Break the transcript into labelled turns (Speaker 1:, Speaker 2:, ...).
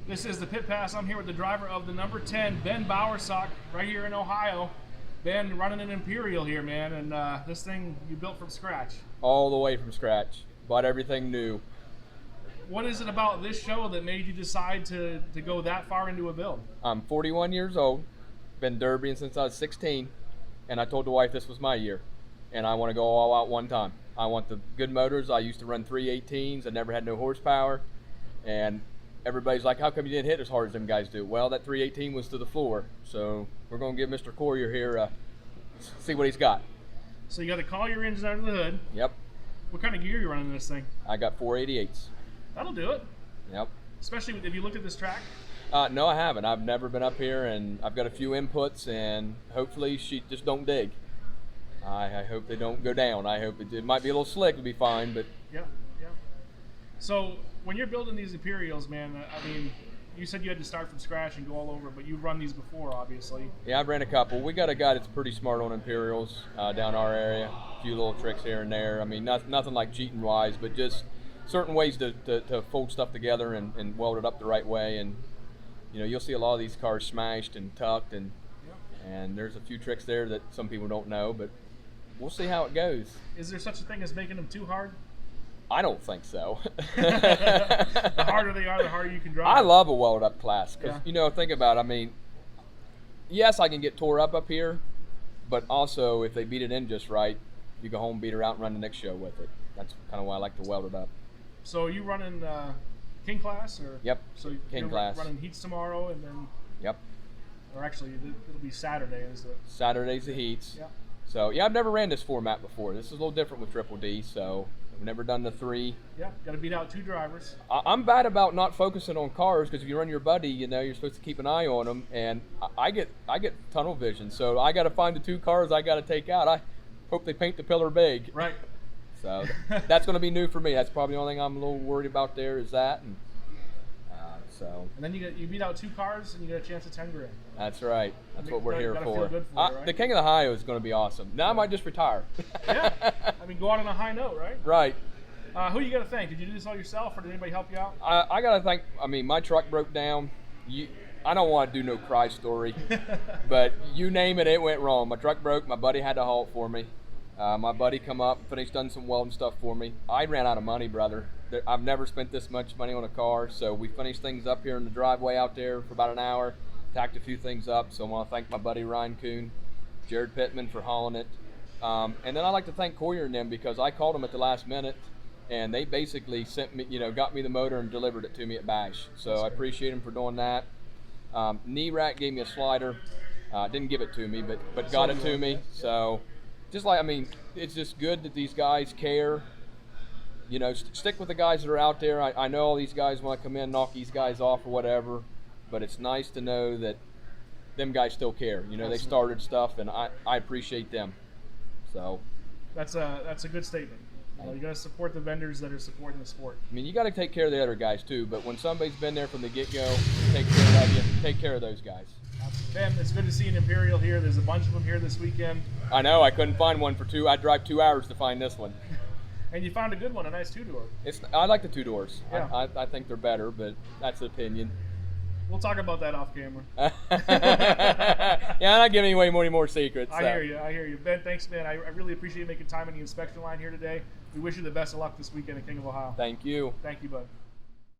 Speaker 1: This is the Pit Pass. I'm here with the driver of the number 10, Ben Bowersock, right here in Ohio. Ben, running an Imperial here, man, and this thing you built from scratch.
Speaker 2: All the way from scratch. Bought everything new.
Speaker 1: What is it about this show that made you decide to go that far into a build?
Speaker 2: I'm 41 years old, been derbying since I was 16, and I told the wife this was my year, and I want to go all out one time. I want the good motors. I used to run 318s. I never had no horsepower, and everybody's like, how come you didn't hit as hard as them guys do? Well, that 318 was to the floor, so we're going to give Mr. Collier here see what he's got.
Speaker 1: So you got the Collier engine under the hood.
Speaker 2: Yep.
Speaker 1: What kind of gear are you running in this thing?
Speaker 2: I got 488s.
Speaker 1: That'll do it.
Speaker 2: Yep.
Speaker 1: Especially if you looked at this track?
Speaker 2: No, I haven't. I've never been up here, and I've got a few inputs, and hopefully she just don't dig. I hope they don't go down. I hope it might be a little slick, it'll be fine, but...
Speaker 1: Yeah. So when you're building these Imperials, man, I mean, you said you had to start from scratch and go all over, but you've run these before, obviously.
Speaker 2: Yeah, I've ran a couple. We got a guy that's pretty smart on Imperials down our area. A few little tricks here and there. I mean, nothing like cheating wise, but just certain ways to fold stuff together and weld it up the right way. And you know, you'll see a lot of these cars smashed and tucked, and there's a few tricks there that some people don't know, but we'll see how it goes.
Speaker 1: Is there such a thing as making them too hard?
Speaker 2: I don't think so.
Speaker 1: The harder they are, the harder you can drive.
Speaker 2: I love a welded up class because, you know, think about it. I mean, yes, I can get tore up here, but also if they beat it in just right, you go home, beat her out, and run the next show with it. That's kind of why I like to weld it up.
Speaker 1: So are you running King class? Or?
Speaker 2: Yep,
Speaker 1: So
Speaker 2: King class.
Speaker 1: Running heats tomorrow, and then...
Speaker 2: Yep.
Speaker 1: Or actually, it'll be Saturday, is it?
Speaker 2: Saturday's the heats.
Speaker 1: Yep.
Speaker 2: So, yeah, I've never ran this format before. This is a little different with Triple D, so... I've never done the 3.
Speaker 1: Yeah, got to beat out 2 drivers.
Speaker 2: I'm bad about not focusing on cars because if you run your buddy, you know, you're supposed to keep an eye on them, and I get tunnel vision. So I got to find the 2 cars I got to take out. I hope they paint the pillar big.
Speaker 1: Right.
Speaker 2: So that's going to be new for me. That's probably the only thing I'm a little worried about there is that. And
Speaker 1: then you beat out 2 cars and you get a chance at 10 grand.
Speaker 2: That's right. That's what we're here for.
Speaker 1: Feel good for it, right?
Speaker 2: The King of the Ohio is going to be awesome. Now I might just retire.
Speaker 1: Yeah. I mean, go out on a high note, right?
Speaker 2: Right.
Speaker 1: Who you got to thank? Did you do this all yourself, or did anybody help you out?
Speaker 2: I got to thank. I mean, my truck broke down. I don't want to do no cry story, but you name it, it went wrong. My truck broke. My buddy had to haul it for me. My buddy come up, finished, done some welding stuff for me. I ran out of money, brother. I've never spent this much money on a car, so we finished things up here in the driveway out there for about an hour, tacked a few things up. So I want to thank my buddy Ryan Kuhn, Jared Pittman for hauling it. And then I like to thank Collier and them because I called them at the last minute, and they basically sent me, got me the motor and delivered it to me at Bash. So I appreciate them for doing that. Knee-Rack gave me a slider. Didn't give it to me, but got it to me. So just like, I mean, it's just good that these guys care. You know, stick with the guys that are out there. I know all these guys want to come in, knock these guys off or whatever, but it's nice to know that them guys still care. You know, they started stuff, and I appreciate them. So
Speaker 1: that's a good statement. You got to support the vendors that are supporting the sport.
Speaker 2: I mean, you got to take care of the other guys too, but when somebody's been there from the get-go, take care of you, take care of those guys.
Speaker 1: Ben, it's good to see an Imperial here. There's a bunch of them here this weekend.
Speaker 2: I know, I couldn't find one for 2. I'd drive 2 hours to find this one.
Speaker 1: And you found a good one, a nice 2-door.
Speaker 2: I like the 2 doors.
Speaker 1: Yeah.
Speaker 2: I think they're better, but that's an opinion.
Speaker 1: We'll talk about that off camera.
Speaker 2: Yeah, I'm not giving away any more secrets.
Speaker 1: I hear you. Ben, thanks, man. I really appreciate you making time on the inspection line here today. We wish you the best of luck this weekend at King of Ohio.
Speaker 2: Thank you.
Speaker 1: Thank you, bud.